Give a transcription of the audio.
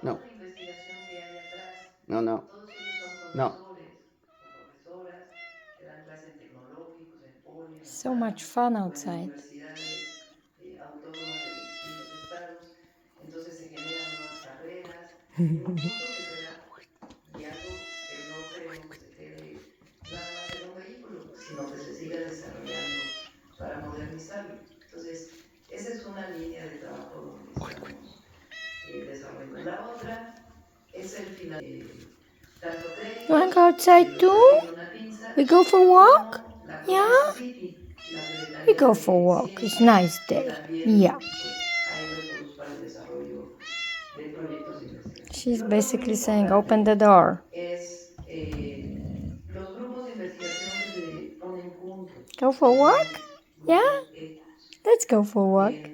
No, toda la investigación que hay atrás. no, no, Todos ellos son no. profesores o profesoras que dan clase en tecnológicos, en Poli, en la So UNAM much fun o en outside. universidades autónomas de los distintos estados. Entonces se generan nuevas carreras en un punto que se da y algo que no queremos que se quede nada más en un vehículo, sino que se siga desarrollando para modernizarlo. Entonces, esa es una línea de trabajo donde estamos desarrollando. La otra es el final, tanto You wanna créditos go que outside lo está too? haciendo una pinza We go for a walk? como la propia Yeah? CITI, la We Secretaría go for a de walk. It's Ciencia, nice que day. también Yeah. pues, hay recursos para el desarrollo de proyectos de investigación. Y She's otro muy basically saying, open importante the door. es los grupos de investigación que se ponen juntos, Go for que a se llaman walk? Yeah? grupos ecos. Let's go for a walk.